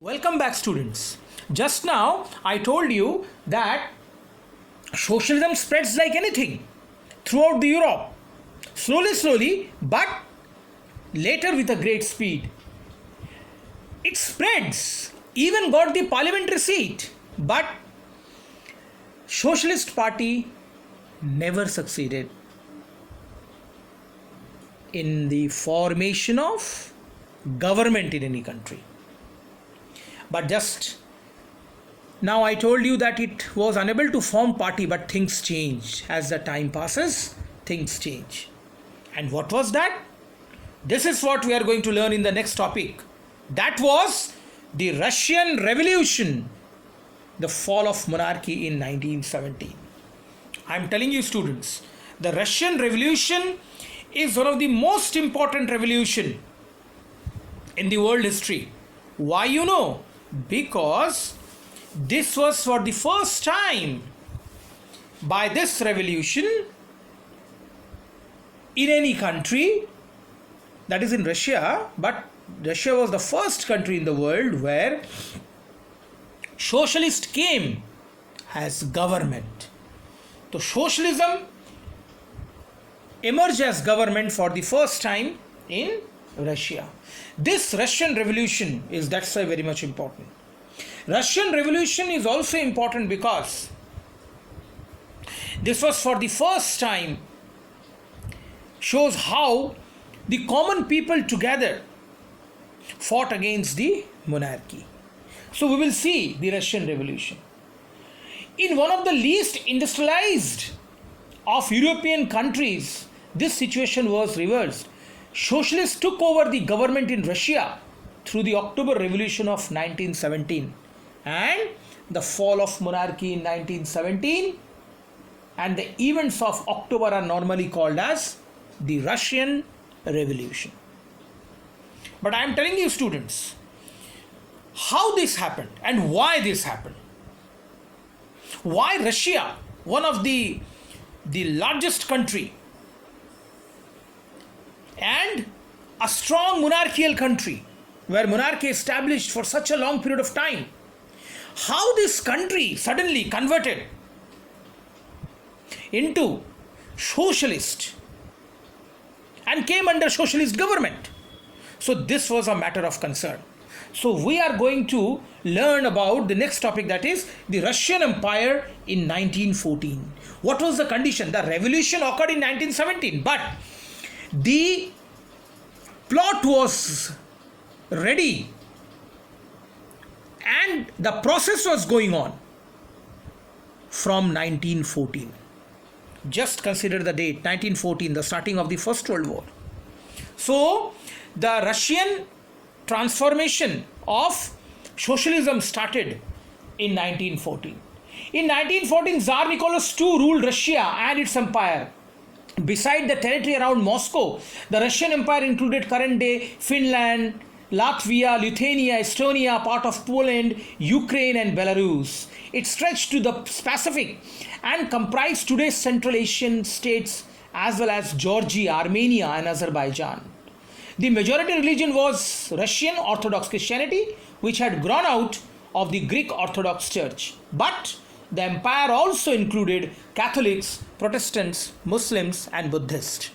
Welcome back, students. Just now I told you that socialism spreads like anything throughout the Europe, slowly, but later with a great speed. It spreads, even got the parliamentary seat, but Socialist Party never succeeded in the formation of government in any country. But just now I told you that it was unable to form party, but things change. As the time passes, things change. And what was that? This is what we are going to learn in the next topic. That was the Russian Revolution, the fall of monarchy in 1917. I am telling you, students, the Russian Revolution is one of the most important revolution in the world history. Why, you know? Because this was for the first time by this revolution in any country, that is in Russia, but Russia was the first country in the world where socialist came as government. So socialism emerged as government for the first time in Russia. This Russian Revolution is, that's why, very much important. Russian Revolution is also important because this was for the first time, shows how the common people together fought against the monarchy. So we will see the Russian Revolution. In one of the least industrialized of European countries, this situation was reversed. Socialists took over the government in Russia through the October Revolution of 1917 and the fall of monarchy in 1917, and the events of October are normally called as the Russian Revolution. But I am telling you, students, how this happened and why this happened. Why Russia, one of the largest country and a strong monarchical country where monarchy established for such a long period of time, how this country suddenly converted into socialist and came under socialist government. So this was a matter of concern. So we are going to learn about the next topic, that is the Russian Empire in 1914. What was the condition? The revolution occurred in 1917, but the plot was ready and the process was going on from 1914. Just consider the date, 1914, the starting of the First World War. So the Russian transformation of socialism started in 1914. In 1914, Tsar Nicholas II ruled Russia and its empire. Beside the territory around Moscow, the Russian Empire included current-day Finland, Latvia, Lithuania, Estonia, part of Poland, Ukraine and Belarus. It stretched to the Pacific and comprised today's Central Asian states as well as Georgia, Armenia and Azerbaijan. The majority religion was Russian Orthodox Christianity, which had grown out of the Greek Orthodox Church. But the empire also included Catholics, Protestants, Muslims and Buddhists.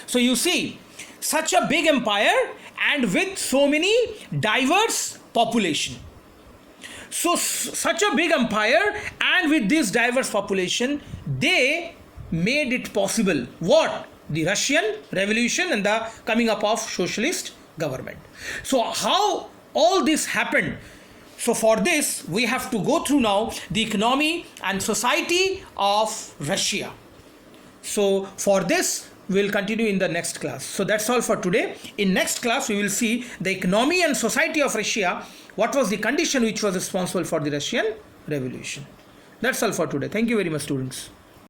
So you see, such a big empire and with so many diverse population. So such a big empire and with this diverse population, they made it possible. What? The Russian Revolution and the coming up of socialist government. So how all this happened? So for this, we have to go through now the economy and society of Russia. So for this, we will continue in the next class. So that's all for today. In next class, we will see the economy and society of Russia. What was the condition which was responsible for the Russian Revolution? That's all for today. Thank you very much, students.